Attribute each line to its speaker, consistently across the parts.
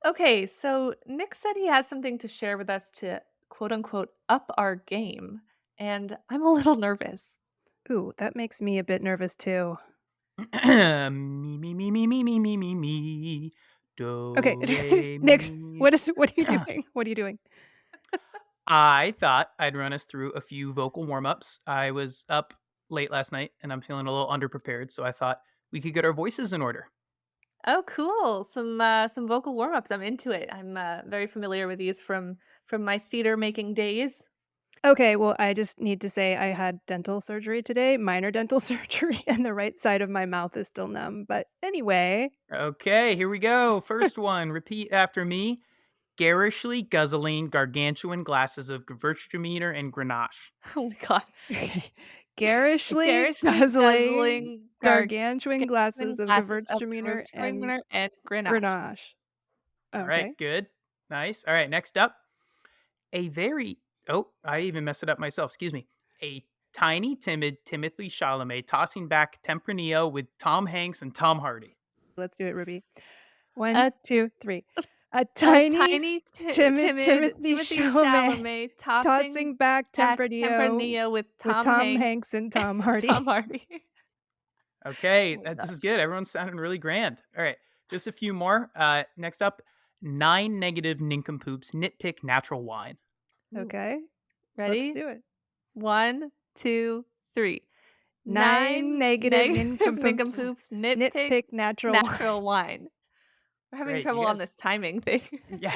Speaker 1: Okay, so Nick said he has something to share with us to quote unquote up our game, and I'm a little nervous.
Speaker 2: Ooh, that makes me a bit nervous too.
Speaker 3: Me, me, me, me, me, me, me, me, me.
Speaker 2: Okay,
Speaker 3: Do, re,
Speaker 2: Nick,
Speaker 3: mi.
Speaker 2: what are you doing? What are you doing?
Speaker 3: I thought I'd run us through a few vocal warm ups. I was up late last night and I'm feeling a little underprepared, so I thought we could get our voices in order.
Speaker 1: Oh, cool! Some vocal warm ups. I'm into it. I'm very familiar with these from my theater making days.
Speaker 2: Okay, well, I just need to say I had dental surgery today, minor dental surgery, and the right side of my mouth is still numb. But anyway,
Speaker 3: Okay, here we go. First one, repeat after me. Garishly guzzling gargantuan glasses of Gewürztraminer and Grenache.
Speaker 1: Oh my god!
Speaker 2: okay. Garishly
Speaker 1: Garishly
Speaker 2: guzzling
Speaker 1: guzzling
Speaker 2: gargantuan
Speaker 1: gargantuan
Speaker 2: glasses of
Speaker 1: glasses of
Speaker 2: Gewürztraminer and
Speaker 1: Gewürztraminer and Grenache.
Speaker 2: Grenache.
Speaker 3: All right,
Speaker 2: Okay.
Speaker 3: good. Nice. All right, next up. A very I even messed it up myself. Excuse me. A tiny, timid Timothy Chalamet tossing back Tempranillo with Tom Hanks and Tom Hardy.
Speaker 2: Let's do it, Ruby. One,
Speaker 1: A
Speaker 2: 2, 3.
Speaker 1: a
Speaker 2: A
Speaker 1: a
Speaker 2: tiny,
Speaker 1: tiny
Speaker 2: timid
Speaker 1: timid
Speaker 2: Timothy
Speaker 1: Timothy
Speaker 2: Chalamet
Speaker 1: Chalamet tossing
Speaker 2: tossing back
Speaker 1: back
Speaker 2: Tempranillo
Speaker 1: Tempranillo with
Speaker 2: with
Speaker 1: Tom
Speaker 2: Tom
Speaker 1: Hanks
Speaker 2: Hanks and Tom
Speaker 1: and Tom
Speaker 2: Hardy.
Speaker 1: Hardy.
Speaker 3: Okay,
Speaker 1: Oh my
Speaker 3: this is
Speaker 1: gosh.
Speaker 3: good. Everyone's sounding really grand. All right, just a few more. Next up, nine negative nincompoops nitpick natural wine.
Speaker 1: Ooh,
Speaker 2: Okay, let's
Speaker 1: ready?
Speaker 2: do it.
Speaker 1: 1, 2, 3.
Speaker 2: 9
Speaker 1: 9
Speaker 2: negative
Speaker 1: negative
Speaker 2: nincompoops
Speaker 1: nincompoops nitpick
Speaker 2: nitpick natural wine.
Speaker 1: natural wine. We're having
Speaker 3: Great, you
Speaker 1: trouble on
Speaker 3: guys.
Speaker 1: this timing thing.
Speaker 3: Yeah,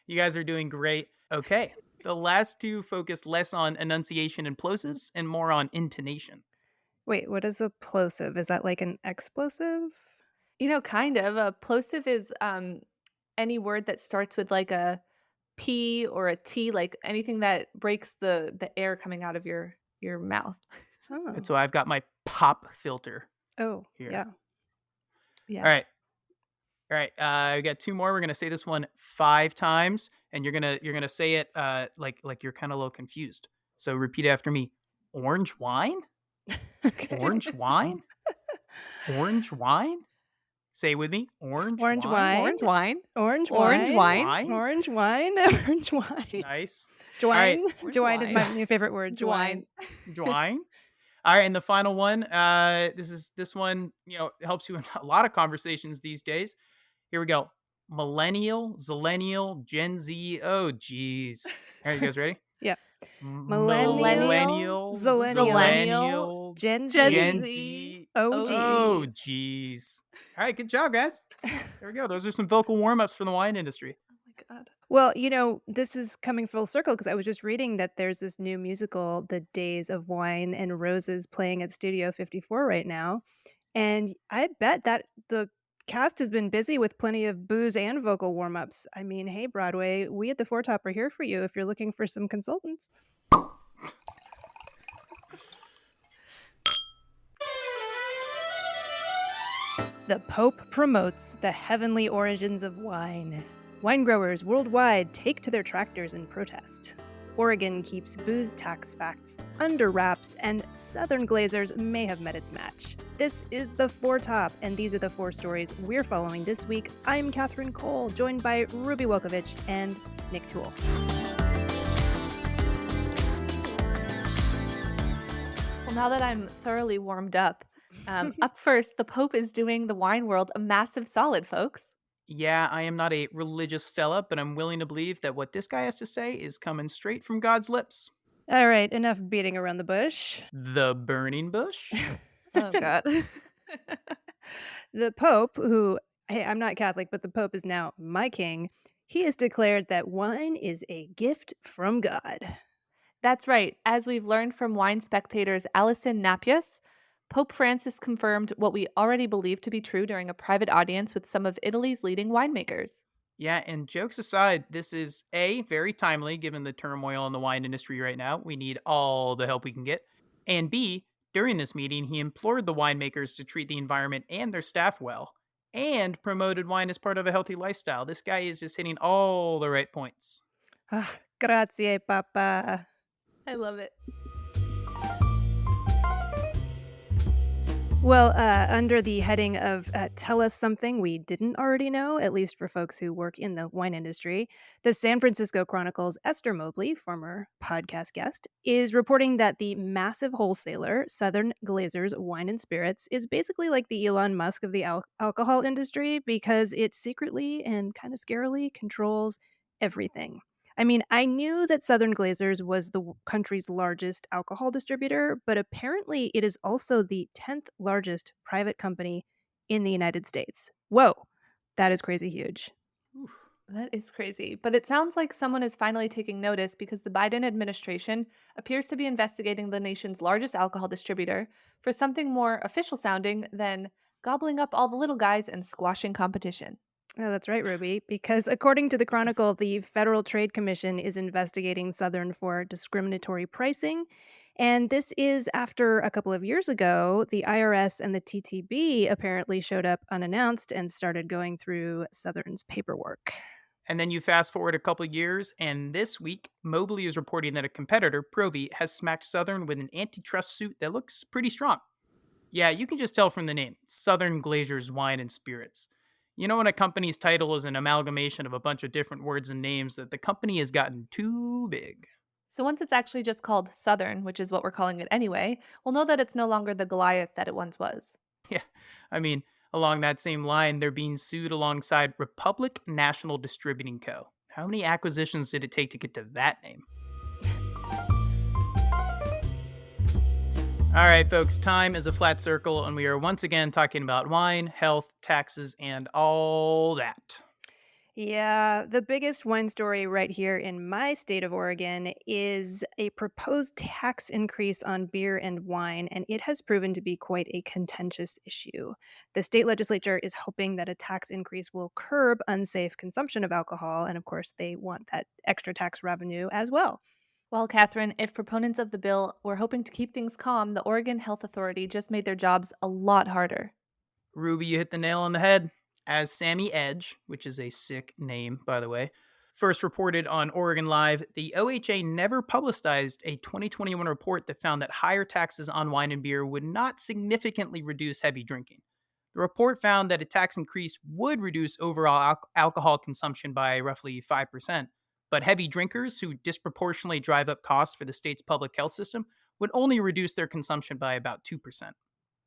Speaker 3: you guys are doing great. Okay, the last two focus less on enunciation and plosives and more on intonation.
Speaker 2: Wait, what is a plosive? Is that like an explosive?
Speaker 1: Kind of. A plosive is any word that starts with like a P or a T, like anything that breaks the air coming out of your mouth.
Speaker 3: And
Speaker 2: Oh.
Speaker 3: so I've got my pop filter
Speaker 2: Oh,
Speaker 3: here.
Speaker 2: yeah.
Speaker 3: All
Speaker 1: Yes.
Speaker 3: right. All right. We got two more. We're gonna say this one five times, and you're gonna say it like you're kind of a little confused. So repeat after me. Orange wine?
Speaker 2: Okay.
Speaker 3: Orange wine? Orange wine? Say it with me. Orange
Speaker 2: Orange
Speaker 3: wine?
Speaker 2: wine,
Speaker 1: Orange wine.
Speaker 2: orange
Speaker 1: Orange
Speaker 2: wine,
Speaker 1: wine.
Speaker 3: Wine?
Speaker 2: orange wine, orange wine.
Speaker 3: Nice. All right.
Speaker 2: Jwine.
Speaker 1: Orange
Speaker 2: Jwine is
Speaker 1: wine.
Speaker 2: my new favorite word,
Speaker 1: Wine.
Speaker 2: jwine.
Speaker 3: Wine. All right, and the final one. This one. Helps you in a lot of conversations these days. Here we go. Millennial, Zillennial, Gen Z. Oh, geez. All right, you guys ready?
Speaker 2: Yeah. Millennial,
Speaker 1: Millennial,
Speaker 3: Millennial,
Speaker 2: zillennial,
Speaker 1: Zillennial,
Speaker 3: Zillennial,
Speaker 2: Gen
Speaker 1: Gen
Speaker 3: Gen
Speaker 2: Z,
Speaker 1: Z.
Speaker 3: Z.
Speaker 2: oh
Speaker 1: Oh
Speaker 3: Oh,
Speaker 2: geez.
Speaker 1: geez.
Speaker 3: geez. All right, good job, guys. There we go. Those are some vocal warm ups for the wine industry.
Speaker 1: Oh my god.
Speaker 2: Well, this is coming full circle because I was just reading that there's this new musical, The Days of Wine and Roses, playing at Studio 54 right now. And I bet that the cast has been busy with plenty of booze and vocal warm ups. I mean, hey, Broadway, we at the Foretop are here for you if you're looking for some consultants. The Pope promotes the heavenly origins of wine. Wine growers worldwide take to their tractors in protest. Oregon keeps booze tax facts under wraps, and Southern Glazers may have met its match. This is the Foretop, and these are the four stories we're following this week. I'm Catherine Cole, joined by Ruby Welkovich and Nick Toole.
Speaker 1: Well, now that I'm thoroughly warmed up first, the Pope is doing the wine world a massive solid, folks.
Speaker 3: Yeah, I am not a religious fella, but I'm willing to believe that what this guy has to say is coming straight from God's lips.
Speaker 2: All right, enough beating around the bush.
Speaker 3: The burning bush?
Speaker 1: Oh god.
Speaker 2: The Pope, who, hey, I'm not Catholic, but the Pope is now my king, he has declared that wine is a gift from God.
Speaker 1: That's right. As we've learned from Wine Spectator's Alison Napius, Pope Francis confirmed what we already believed to be true during a private audience with some of Italy's leading winemakers.
Speaker 3: Yeah, and jokes aside, this is A, very timely given the turmoil in the wine industry right now. We need all the help we can get. And B, during this meeting, he implored the winemakers to treat the environment and their staff well and promoted wine as part of a healthy lifestyle. This guy is just hitting all the right points.
Speaker 2: Ah, grazie, Papa.
Speaker 1: I love it.
Speaker 2: Well, under the heading of Tell Us Something We Didn't Already Know, at least for folks who work in the wine industry, the San Francisco Chronicle's Esther Mobley, former podcast guest, is reporting that the massive wholesaler, Southern Glazer's Wine and Spirits, is basically like the Elon Musk of the alcohol industry because it secretly and kind of scarily controls everything. I mean, I knew that Southern Glazers was the country's largest alcohol distributor, but apparently it is also the 10th largest private company in the United States. Whoa, that is crazy huge.
Speaker 3: Oof.
Speaker 1: That is crazy. But it sounds like someone is finally taking notice because the Biden administration appears to be investigating the nation's largest alcohol distributor for something more official sounding than gobbling up all the little guys and squashing competition.
Speaker 2: Oh, that's right, Ruby, because according to the Chronicle, the Federal Trade Commission is investigating Southern for discriminatory pricing. And this is after a couple of years ago, the IRS and the TTB apparently showed up unannounced and started going through Southern's paperwork.
Speaker 3: And then you fast forward a couple years, and this week, Mobley is reporting that a competitor, Provi, has smacked Southern with an antitrust suit that looks pretty strong. Yeah, you can just tell from the name Southern Glazer's Wine and Spirits. You know, when a company's title is an amalgamation of a bunch of different words and names, that the company has gotten too big.
Speaker 1: So once it's actually just called Southern, which is what we're calling it anyway, we'll know that it's no longer the Goliath that it once was.
Speaker 3: Yeah, I mean, along that same line, they're being sued alongside Republic National Distributing Co. How many acquisitions did it take to get to that name? All right, folks, time is a flat circle, and we are once again talking about wine, health, taxes, and all that.
Speaker 2: Yeah, the biggest wine story right here in my state of Oregon is a proposed tax increase on beer and wine, and it has proven to be quite a contentious issue. The state legislature is hoping that a tax increase will curb unsafe consumption of alcohol, and of course, they want that extra tax revenue as well.
Speaker 1: Well, Catherine, if proponents of the bill were hoping to keep things calm, the Oregon Health Authority just made their jobs a lot harder.
Speaker 3: Ruby, you hit the nail on the head. As Sammy Edge, which is a sick name, by the way, first reported on Oregon Live, the OHA never publicized a 2021 report that found that higher taxes on wine and beer would not significantly reduce heavy drinking. The report found that a tax increase would reduce overall alcohol consumption by roughly 5%, but heavy drinkers who disproportionately drive up costs for the state's public health system would only reduce their consumption by about 2%.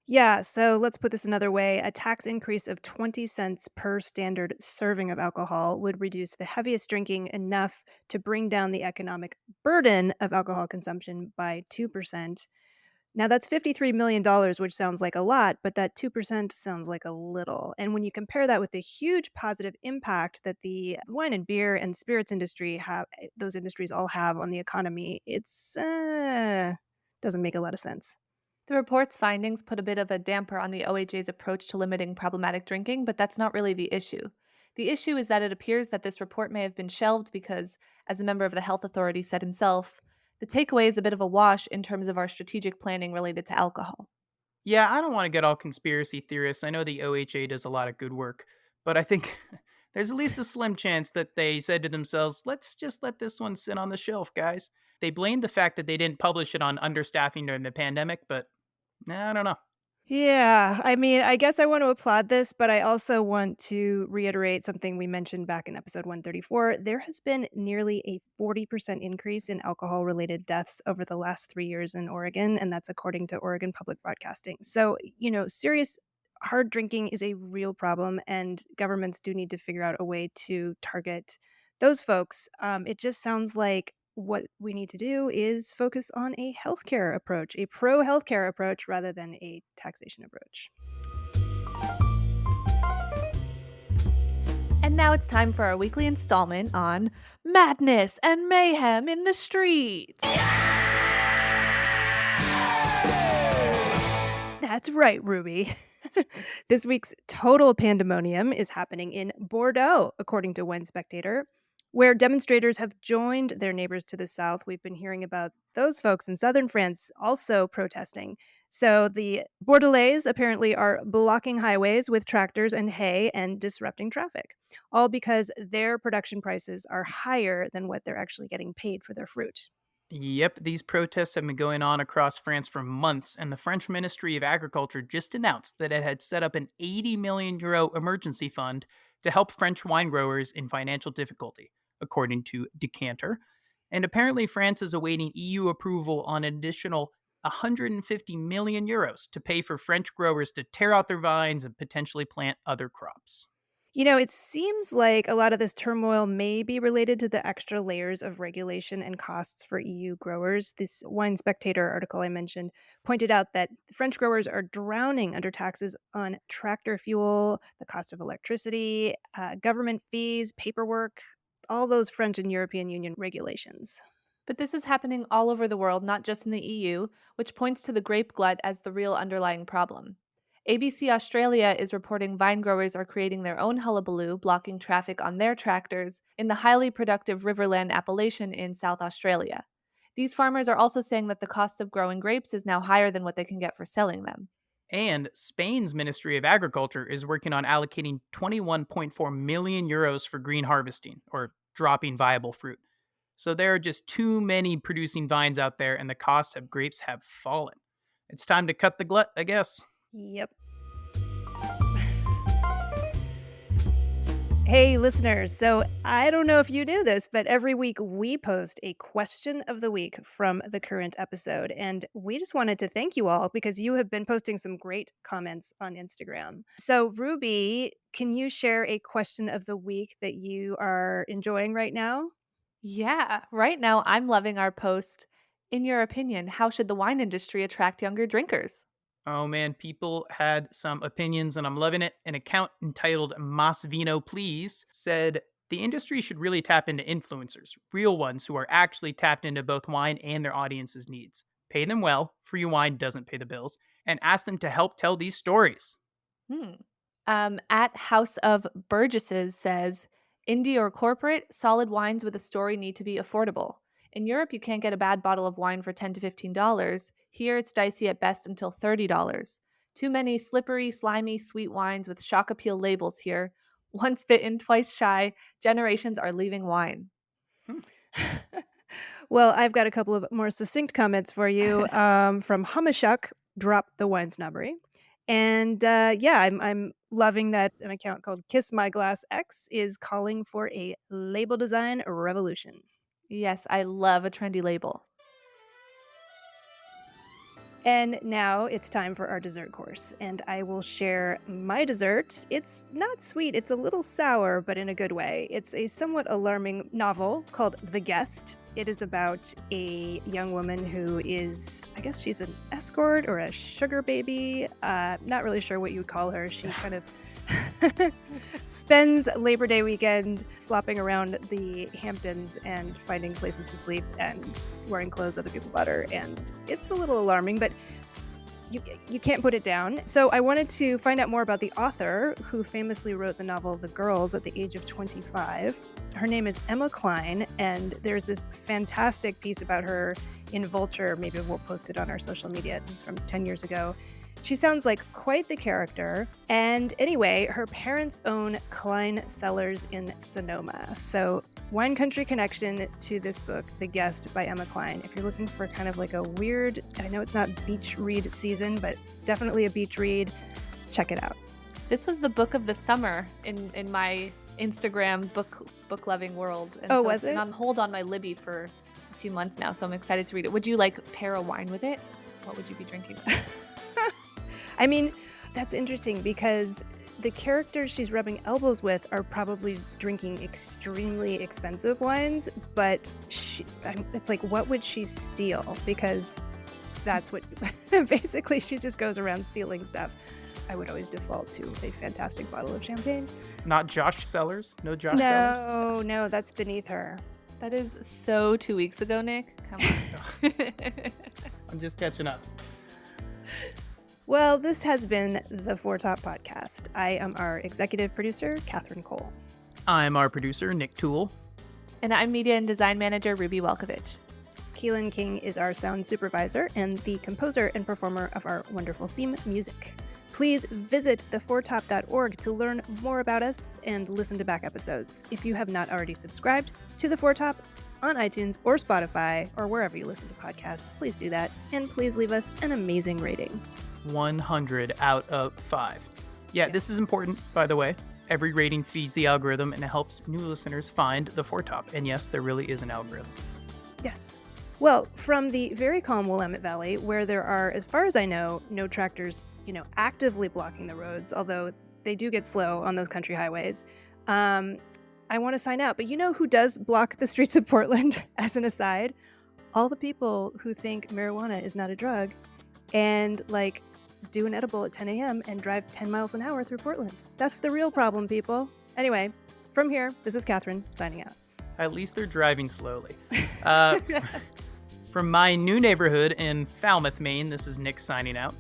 Speaker 2: Yeah, so let's put this another way. A tax increase of 20 cents per standard serving of alcohol would reduce the heaviest drinking enough to bring down the economic burden of alcohol consumption by 2%. Now, that's $53 million, which sounds like a lot, but that 2% sounds like a little. And when you compare that with the huge positive impact that the wine and beer and spirits industry have, those industries all have on the economy, it's doesn't make a lot of sense.
Speaker 1: The report's findings put a bit of a damper on the OHA's approach to limiting problematic drinking, but that's not really the issue. The issue is that it appears that this report may have been shelved because, as a member of the health authority said himself, the takeaway is a bit of a wash in terms of our strategic planning related to alcohol.
Speaker 3: Yeah, I don't want to get all conspiracy theorists. I know the OHA does a lot of good work, but I think there's at least a slim chance that they said to themselves, let's just let this one sit on the shelf, guys. They blamed the fact that they didn't publish it on understaffing during the pandemic, but I don't know.
Speaker 2: Yeah, I mean, I guess I want to applaud this, but I also want to reiterate something we mentioned back in episode 134. There has been nearly a 40% increase in alcohol related deaths over the last 3 years in Oregon, and that's according to Oregon Public Broadcasting. So, serious hard drinking is a real problem, and governments do need to figure out a way to target those folks. It just sounds like what we need to do is focus on a healthcare approach, a pro healthcare approach rather than a taxation approach.
Speaker 1: And now it's time for our weekly installment on madness and mayhem in the streets.
Speaker 2: That's right, Ruby. This week's total pandemonium is happening in Bordeaux, according to Wine Spectator, where demonstrators have joined their neighbors to the south. We've been hearing about those folks in southern France also protesting. So the Bordelais apparently are blocking highways with tractors and hay and disrupting traffic, all because their production prices are higher than what they're actually getting paid for their fruit.
Speaker 3: Yep, these protests have been going on across France for months, and the French Ministry of Agriculture just announced that it had set up an €80 million emergency fund to help French wine growers in financial difficulty, according to Decanter. And apparently, France is awaiting EU approval on an additional €150 million to pay for French growers to tear out their vines and potentially plant other crops.
Speaker 2: It seems like a lot of this turmoil may be related to the extra layers of regulation and costs for EU growers. This Wine Spectator article I mentioned pointed out that French growers are drowning under taxes on tractor fuel, the cost of electricity, government fees, paperwork, all those French and European Union regulations.
Speaker 1: But this is happening all over the world, not just in the EU, which points to the grape glut as the real underlying problem. ABC Australia is reporting vine growers are creating their own hullabaloo, blocking traffic on their tractors in the highly productive Riverland appellation in South Australia. These farmers are also saying that the cost of growing grapes is now higher than what they can get for selling them.
Speaker 3: And Spain's Ministry of Agriculture is working on allocating €21.4 million for green harvesting, or dropping viable fruit. So there are just too many producing vines out there, and the cost of grapes have fallen. It's time to cut the glut, I guess.
Speaker 2: Yep. Hey, listeners. So I don't know if you knew this, but every week we post a question of the week from the current episode. And we just wanted to thank you all because you have been posting some great comments on Instagram. So, Ruby, can you share a question of the week that you are enjoying right now?
Speaker 1: Yeah, right now I'm loving our post. In your opinion, how should the wine industry attract younger drinkers?
Speaker 3: Oh man, people had some opinions and I'm loving it. An account entitled Mas Vino Please said the industry should really tap into influencers, real ones who are actually tapped into both wine and their audience's needs. Pay them well, free wine doesn't pay the bills, and ask them to help tell these stories.
Speaker 1: Hmm. At House of Burgesses says, indie or corporate, solid wines with a story need to be affordable. In Europe, you can't get a bad bottle of wine for $10 to $15. Here, it's dicey at best until $30. Too many slippery, slimy, sweet wines with shock appeal labels here. Once bitten, twice shy. Generations are leaving wine.
Speaker 3: Hmm.
Speaker 2: Well, I've got a couple of more succinct comments for you from Hamashuk, Drop the Wine Snobbery. And yeah, I'm loving that an account called Kiss My Glass X is calling for a label design revolution.
Speaker 1: Yes, I love a trendy label.
Speaker 2: And now it's time for our dessert course, and I will share my dessert. It's not sweet, it's a little sour, but in a good way. It's a somewhat alarming novel called The Guest. It is about a young woman who is, I guess she's an escort or a sugar baby. Not really sure what you would call her. She kind of spends Labor Day weekend flopping around the Hamptons and finding places to sleep and wearing clothes other people bought her. And it's a little alarming, but you can't put it down. So I wanted to find out more about the author who famously wrote the novel The Girls at the age of 25. Her name is Emma Klein, and there's this fantastic piece about her in Vulture. Maybe we'll post it on our social media. This is from 10 years ago. She sounds like quite the character. And anyway, her parents own Klein Cellars in Sonoma. So, wine country connection to this book, The Guest by Emma Klein. If you're looking for kind of like a weird, I know it's not beach read season, but definitely a beach read, check it out.
Speaker 1: This was the book of the summer in my Instagram book loving world. And
Speaker 2: Oh,
Speaker 1: so
Speaker 2: was
Speaker 1: it's been
Speaker 2: it?
Speaker 1: on hold on my Libby for a few months now, so I'm excited to read it. Would you like pair a wine with it? What would you be drinking?
Speaker 2: I mean, that's interesting because the characters she's rubbing elbows with are probably drinking extremely expensive wines, but it's like, what would she steal? Because that's what basically she just goes around stealing stuff. I would always default to a fantastic bottle of champagne.
Speaker 3: Not Josh Sellers. No Josh Sellers.
Speaker 2: No, that's beneath her.
Speaker 1: That is so 2 weeks ago, Nick. Come on.
Speaker 3: I'm just catching up.
Speaker 2: Well, this has been the Four Top Podcast. I am our executive producer, Catherine Cole.
Speaker 3: I'm our producer, Nick Toole.
Speaker 1: And I'm media and design manager Ruby Welkovich.
Speaker 2: Keelan King is our sound supervisor and the composer and performer of our wonderful theme music. Please visit thefourtop.org to learn more about us and listen to back episodes. If you have not already subscribed to The Four Top, on iTunes or Spotify or wherever you listen to podcasts, please do that. And please leave us an amazing rating.
Speaker 3: 100 out of 5. Yeah,
Speaker 2: Yes.
Speaker 3: this is important, by the way. Every rating feeds the algorithm and it helps new listeners find the foretop. And yes, there really is an algorithm.
Speaker 2: Yes. Well, from the very calm Willamette Valley, where there are, as far as I know, no tractors, actively blocking the roads, although they do get slow on those country highways, I want to sign out. But you know who does block the streets of Portland, as an aside? All the people who think marijuana is not a drug and, do an edible at 10 a.m. and drive 10 miles an hour through Portland. That's the real problem, people. Anyway, from here, this is Catherine signing out.
Speaker 3: At least they're driving slowly. From my new neighborhood in Falmouth, Maine, this is Nick signing out.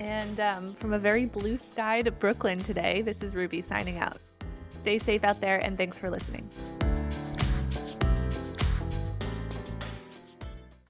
Speaker 1: And from a very blue-skied Brooklyn today, this is Ruby signing out. Stay safe out there, and thanks for listening.